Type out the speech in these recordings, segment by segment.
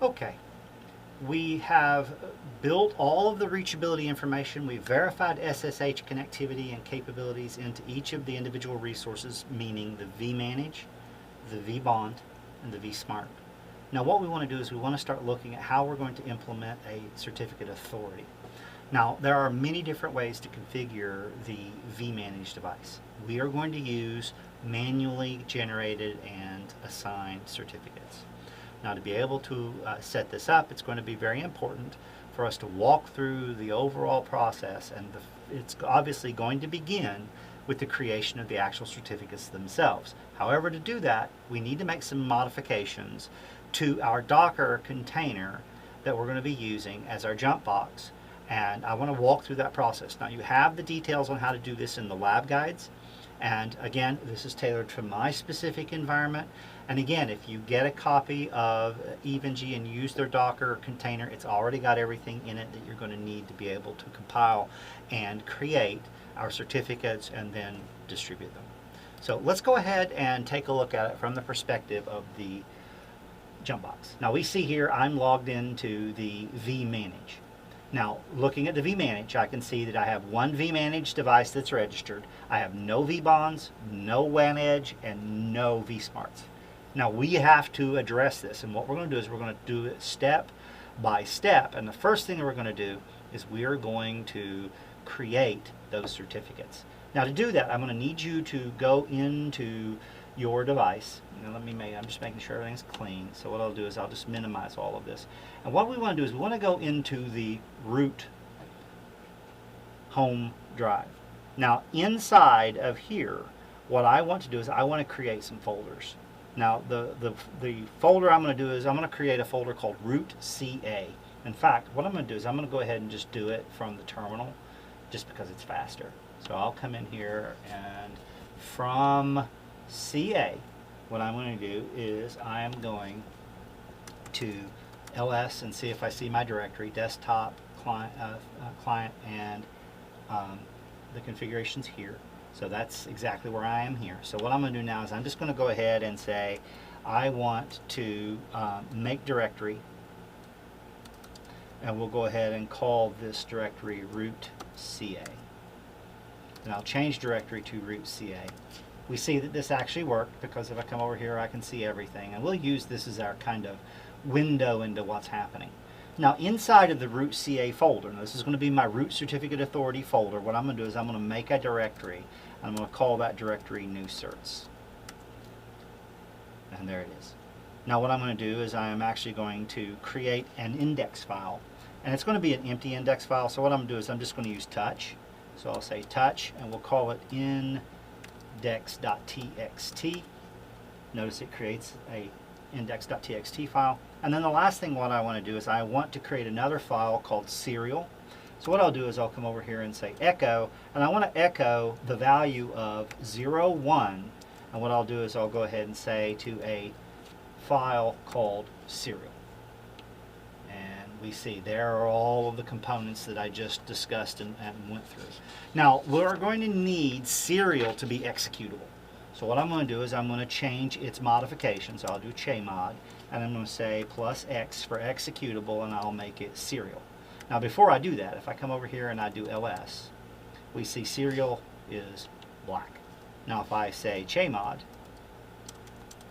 Okay, we have built all of the reachability information. We've verified SSH connectivity and capabilities into each of the individual resources, meaning the Vmanage, the Vbond, and the Vsmart. Now what we want to do is we want to start looking at how we're going to implement a certificate authority. Now there are many different ways to configure the Vmanage device. We are going to use manually generated and assigned certificates. Now to be able to set this up, it's going to be very important for us to walk through the overall process, and it's obviously going to begin with the creation of the actual certificates themselves. However, to do that, we need to make some modifications to our Docker container that we're going to be using as our jump box, and I want to walk through that process. Now you have the details on how to do this in the lab guides, and again, this is tailored to my specific environment. And again, if you get a copy of EVNG and use their Docker container, it's already got everything in it that you're going to need to be able to compile and create our certificates and then distribute them. So let's go ahead and take a look at it from the perspective of the jump box. Now we see here I'm logged into the Vmanage. Now, looking at the Vmanage, I can see that I have one Vmanage device that's registered. I have no Vbonds, no WAN Edge, and no Vsmarts. Now, we have to address this, and what we're going to do is we're going to do it step by step. And the first thing we're going to do is we are going to create those certificates. Now, to do that, I'm going to need you to go into your device. Now, I'm just making sure everything's clean. So what I'll do is I'll just minimize all of this. And what we want to do is we want to go into the root home drive. Now, inside of here, what I want to do is I want to create some folders. Now, the folder I'm going to do is I'm going to create a folder called root CA. In fact, what I'm going to do is I'm going to go ahead and just do it from the terminal just because it's faster. So I'll come in here, and from CA, what I'm going to do is I am going to LS and see if I see my directory, desktop, client, and the configurations here. So that's exactly where I am here. So what I'm going to do now is I'm just going to go ahead and say I want to make directory, and we'll go ahead and call this directory root CA. And I'll change directory to root CA. We see that this actually worked because if I come over here I can see everything, and we'll use this as our kind of window into what's happening. Now inside of the root CA folder, now this is going to be my root certificate authority folder, what I'm going to do is I'm going to make a directory, and I'm going to call that directory new certs. And there it is. Now what I'm going to do is I am actually going to create an index file, and it's going to be an empty index file. So what I'm going to do is I'm just going to use touch. So I'll say touch, and we'll call it index.txt. Notice it creates a index.txt file. And then the last thing what I want to do is I want to create another file called serial. So what I'll do is I'll come over here and say echo, and I want to echo the value of 01, and what I'll do is I'll go ahead and say to a file called serial. We see there are all of the components that I just discussed and went through. Now we're going to need serial to be executable. So what I'm going to do is I'm going to change its modification. So I'll do chmod, and I'm going to say +X for executable, and I'll make it serial. Now before I do that, if I come over here and I do ls, we see serial is black. Now if I say chmod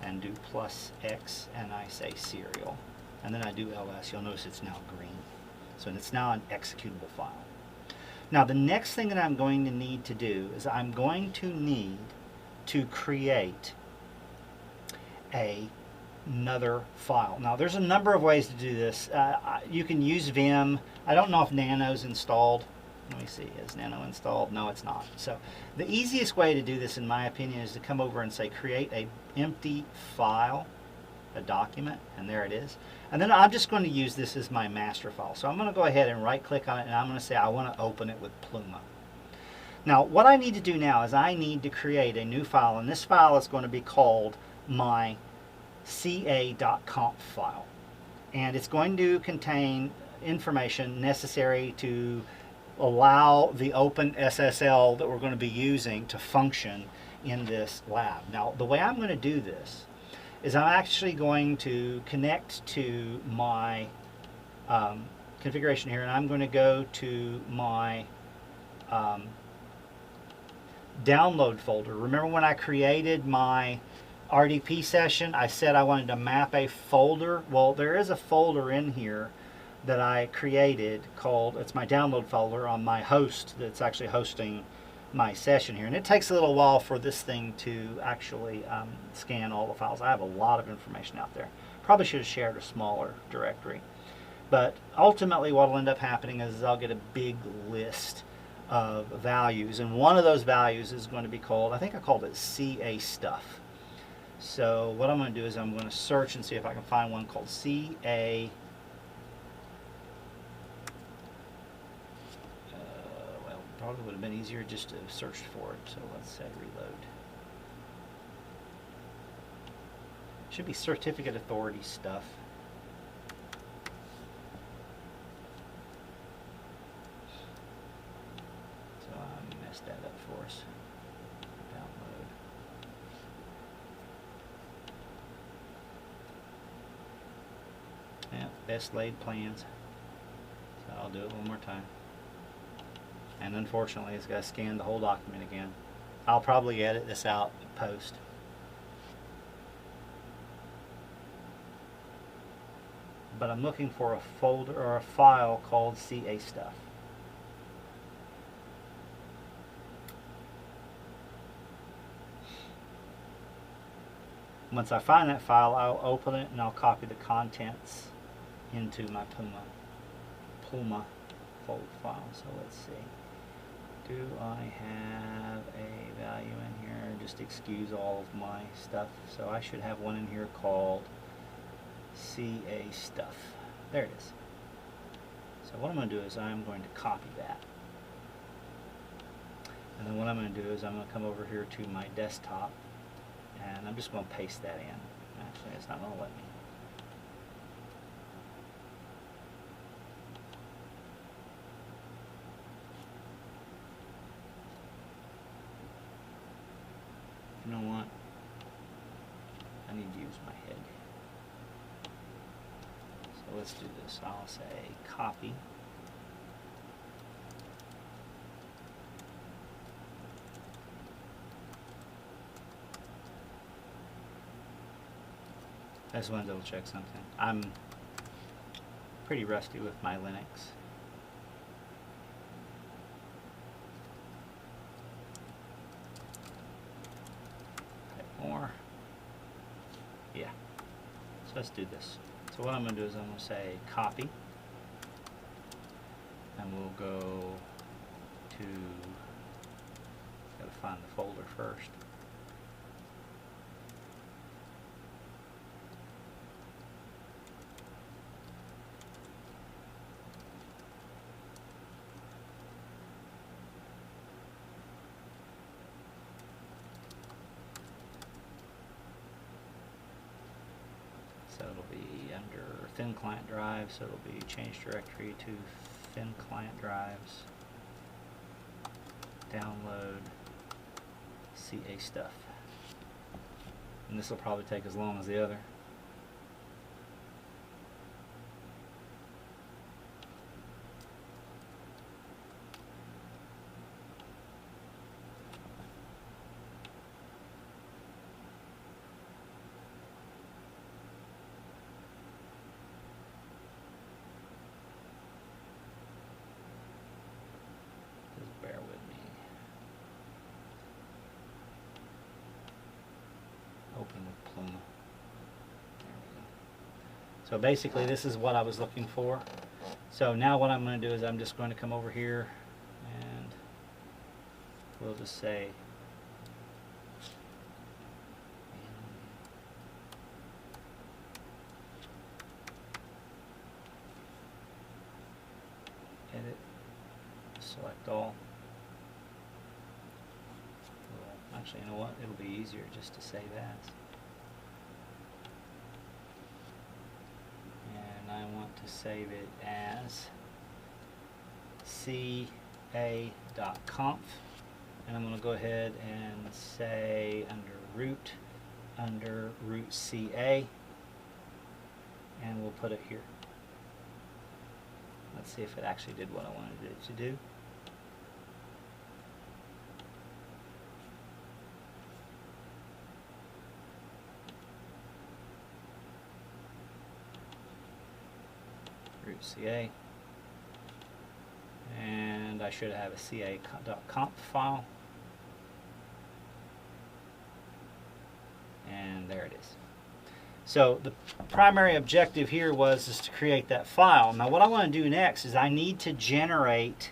and do +X and I say serial, and then I do ls, you'll notice it's now green. So it's now an executable file. Now the next thing that I'm going to need to do is I'm going to need to create another file. Now there's a number of ways to do this. You can use Vim. I don't know if Nano's installed. Let me see, is Nano installed? No, it's not. So the easiest way to do this, in my opinion, is to come over and say create a empty file, a document, and there it is. And then I'm just going to use this as my master file. So I'm going to go ahead and right click on it, and I'm going to say I want to open it with Pluma. Now what I need to do now is I need to create a new file, and this file is going to be called my ca.conf file, and it's going to contain information necessary to allow the open SSL that we're going to be using to function in this lab. Now the way I'm going to do this is I'm actually going to connect to my configuration here, and I'm going to go to my download folder. Remember when I created my RDP session, I said I wanted to map a folder? Well, there is a folder in here that I created called, it's my download folder on my host that's actually hosting my session here. And it takes a little while for this thing to actually scan all the files. I have a lot of information out there. Probably should have shared a smaller directory. But ultimately what will end up happening is I'll get a big list of values. And one of those values is going to be called, I think I called it CA stuff. So what I'm going to do is I'm going to search and see if I can find one called CA. Well, probably would have been easier just to search for it. So let's say reload. Should be certificate authority stuff. So I messed that up for us. Download. Yeah, best laid plans. So I'll do it one more time. And unfortunately, it's got to scan the whole document again. I'll probably edit this out post. But I'm looking for a folder or a file called CA stuff. Once I find that file, I'll open it and I'll copy the contents into my Puma fold file. So let's see. Do I have a value in here? Just excuse all of my stuff. So I should have one in here called CA stuff. There it is. So what I'm going to do is I'm going to copy that. And then what I'm going to do is I'm going to come over here to my desktop and I'm just going to paste that in. Actually, it's not going to let me. You know what? I need to use my head. So let's do this. I'll say copy. I just want to double check something. I'm pretty rusty with my Linux. More. Yeah. So let's do this. So what I'm going to do is I'm going to say copy. And we'll go to, got to find the folder first. So it'll be under thin client drive, so it'll be change directory to thin client drives, download CA stuff. And this will probably take as long as the other. Bear with me. Open with Pluma. There we go. So basically this is what I was looking for. So now what I'm going to do is I'm just going to come over here and we'll just say edit, select all. Well, actually, you know what? It'll be easier just to save as. And I want to save it as ca.conf. And I'm going to go ahead and say under root under root CA, and we'll put it here. Let's see if it actually did what I wanted it to do. Root CA, and I should have a ca.conf file, and there it is. So the primary objective here is to create that file. Now what I want to do next is I need to generate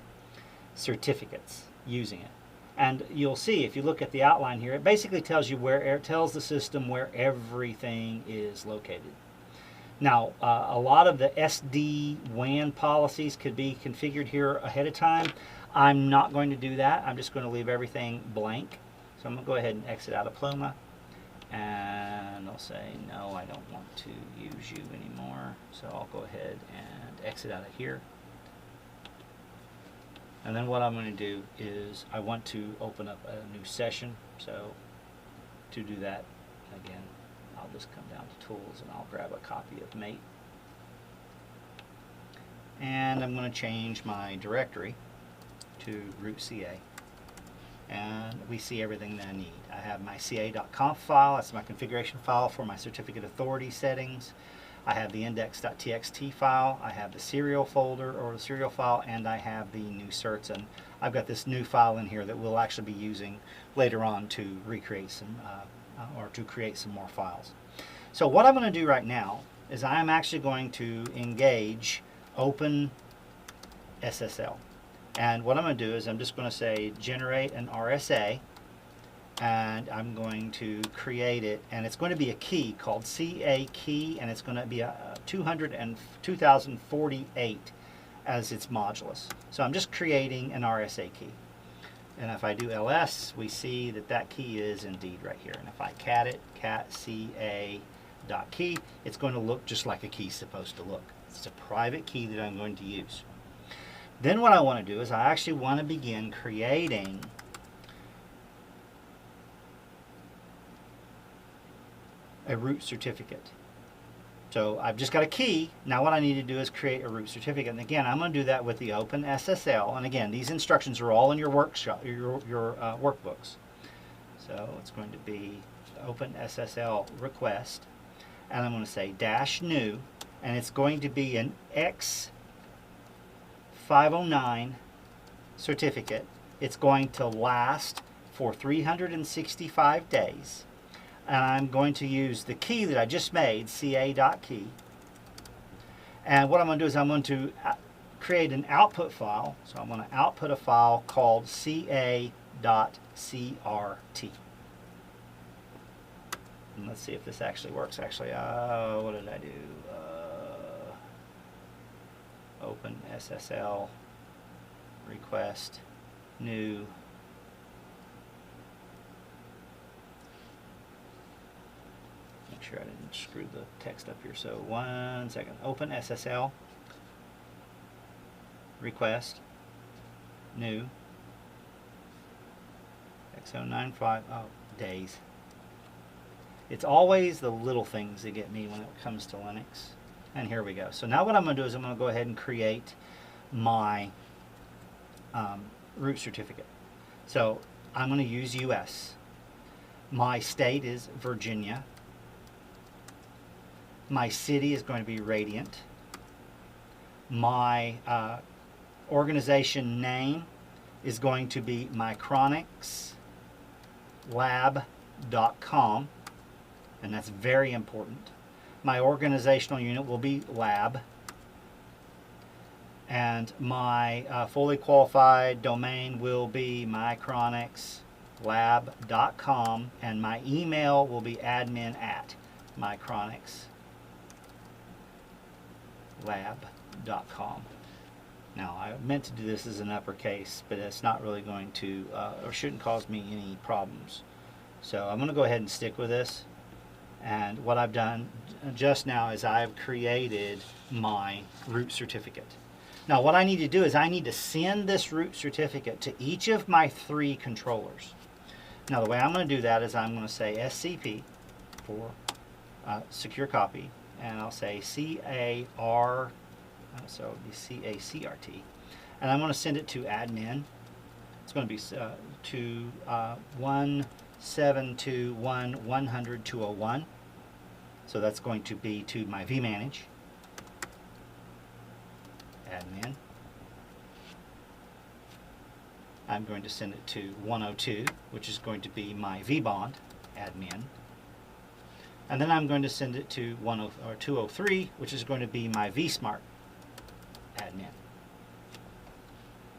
certificates using it. And you'll see if you look at the outline here, it basically tells you it tells the system where everything is located. Now, a lot of the sd-wan policies could be configured here ahead of time. I'm not going to do that. I'm just going to leave everything blank. So I'm going to go ahead and exit out of Pluma. And I'll say, no, I don't want to use you anymore. So I'll go ahead and exit out of here. And then what I'm going to do is I want to open up a new session. So to do that, again, I'll just come down to Tools and I'll grab a copy of Mate. And I'm going to change my directory to root CA. And we see everything that I need. I have my ca.conf file, that's my configuration file for my certificate authority settings. I have the index.txt file, I have the serial folder or the serial file, and I have the new certs. And I've got this new file in here that we'll actually be using later on to recreate some or to create some more files. So what I'm going to do right now is I'm actually going to engage Open SSL. And what I'm going to do is I'm just going to say generate an RSA, and I'm going to create it, and it's going to be a key called CA key, and it's going to be a 2048 as its modulus. So I'm just creating an RSA key. And if I do ls, we see that that key is indeed right here. And if I cat it, cat ca.key, it's going to look just like a key is supposed to look. It's a private key that I'm going to use. Then what I want to do is I actually want to begin creating a root certificate. So I've just got a key. Now what I need to do is create a root certificate. And again, I'm going to do that with the Open SSL. And again, these instructions are all in your workshop, your workbooks. So it's going to be Open SSL request, and I'm going to say -new, and it's going to be an X509 certificate. It's going to last for 365 days. And I'm going to use the key that I just made, ca.key. And what I'm going to do is I'm going to create an output file. So I'm going to output a file called ca.crt. And let's see if this actually works. Actually, what did I do? Open SSL request new. Make sure I didn't screw the text up here. So 1 second. Open SSL request new X095. Oh, days. It's always the little things that get me when it comes to Linux. And here we go. So now what I'm going to do is I'm going to go ahead and create my root certificate. So I'm going to use US. My state is Virginia. My city is going to be Radiant. My organization name is going to be micronixlab.com, and that's very important. My organizational unit will be lab, and my fully qualified domain will be micronixlab.com, and my email will be admin@micronixlab.com. Now, I meant to do this as an uppercase, but it's not really going to, or shouldn't cause me any problems. So I'm going to go ahead and stick with this. And what I've done just now is I've created my root certificate. Now, what I need to do is I need to send this root certificate to each of my 3 controllers. Now, the way I'm going to do that is I'm going to say SCP for secure copy, and I'll say CAR, so it'll be CACRT, and I'm going to send it to admin. It's going to be to 172.1.100.201. So that's going to be to my Vmanage, admin. I'm going to send it to 102, which is going to be my Vbond, admin. And then I'm going to send it to 203, which is going to be my vSmart, admin.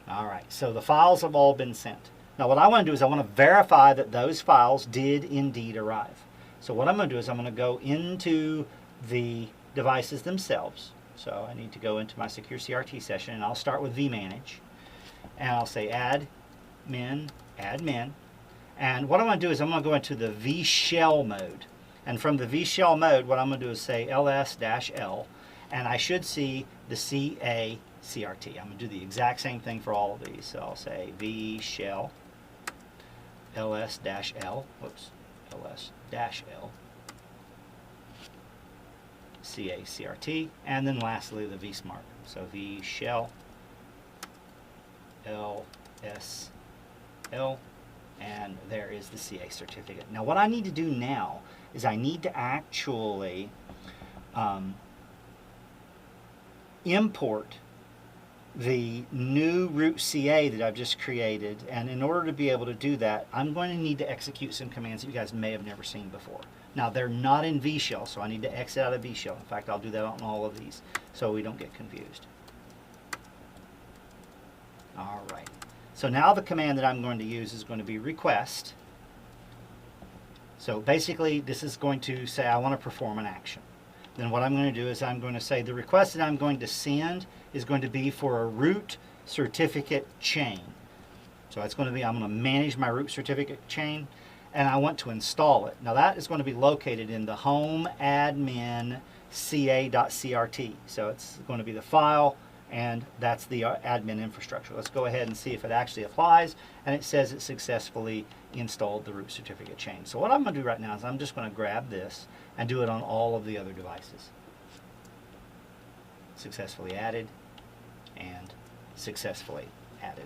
All right, so the files have all been sent. Now what I want to do is I want to verify that those files did indeed arrive. So what I'm going to do is I'm going to go into the devices themselves. So I need to go into my Secure CRT session, and I'll start with Vmanage. And I'll say admin, admin. And what I'm going to do is I'm going to go into the vShell mode. And from the vShell mode, what I'm going to do is say ls-l, and I should see the CACRT. I'm going to do the exact same thing for all of these. So I'll say vShell ls-l, whoops, ls-l, CACRT, and then lastly the vSmart. So vShell ls-l, and there is the CA certificate. Now what I need to do now is I need to actually import the new root CA that I've just created, and in order to be able to do that, I'm going to need to execute some commands that you guys may have never seen before. Now they're not in vShell, so I need to exit out of vShell. In fact, I'll do that on all of these so we don't get confused. All right. So now the command that I'm going to use is going to be request. So basically this is going to say I want to perform an action. Then what I'm going to do is I'm going to say the request that I'm going to send is going to be for a root certificate chain. So it's going to be, I'm going to manage my root certificate chain, and I want to install it. Now that is going to be located in the home admin ca.crt. So it's going to be the file, and that's the admin infrastructure. Let's go ahead and see if it actually applies, and it says it successfully installed the root certificate chain. So what I'm going to do right now is I'm just going to grab this and do it on all of the other devices. Successfully added and successfully added.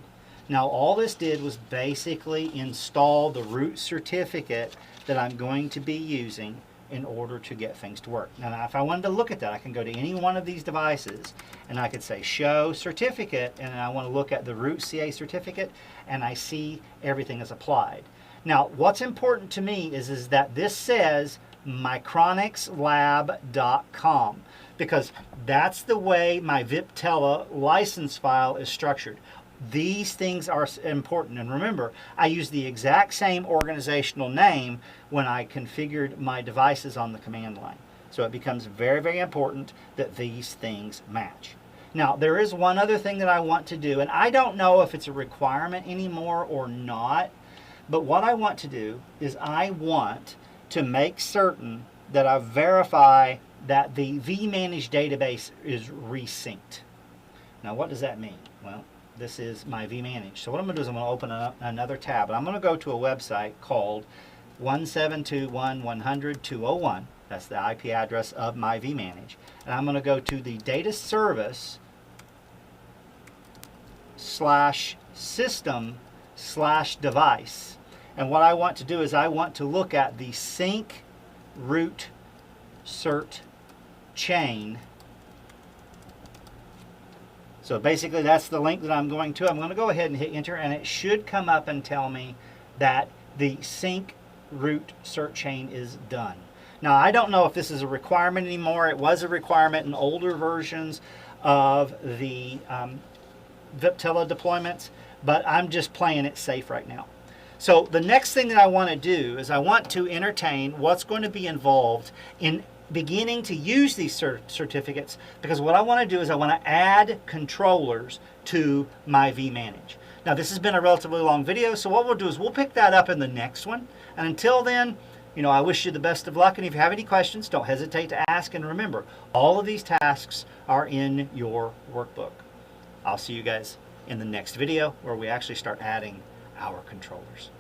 Now all this did was basically install the root certificate that I'm going to be using in order to get things to work. Now if I wanted to look at that, I can go to any one of these devices and I could say show certificate, and I want to look at the root CA certificate, and I see everything is applied. Now what's important to me is that this says micronixlab.com, because that's the way my Viptela license file is structured. These things are important, and remember, I use the exact same organizational name when I configured my devices on the command line. So it becomes very, very important that these things match. Now there is one other thing that I want to do, and I don't know if it's a requirement anymore or not, but what I want to do is I want to make certain that I verify that the Vmanage database is resynced. Now what does that mean? Well, this is my Vmanage. So what I'm going to do is I'm going to open up another tab, and I'm going to go to a website called 172.1.100.201. That's the IP address of my Vmanage. And I'm going to go to the data service /system/device. And what I want to do is I want to look at the sync root cert chain. So basically that's the link that I'm going to. I'm going to go ahead and hit enter, and it should come up and tell me that the sync root cert chain is done. Now I don't know if this is a requirement anymore. It was a requirement in older versions of the Viptela deployments, but I'm just playing it safe right now. So the next thing that I want to do is I want to entertain what's going to be involved in beginning to use these certificates, because what I want to do is I want to add controllers to my Vmanage. Now this has been a relatively long video, so what we'll do is we'll pick that up in the next one. And until then, you know, I wish you the best of luck, and if you have any questions, don't hesitate to ask. And remember, all of these tasks are in your workbook. I'll see you guys in the next video where we actually start adding our controllers.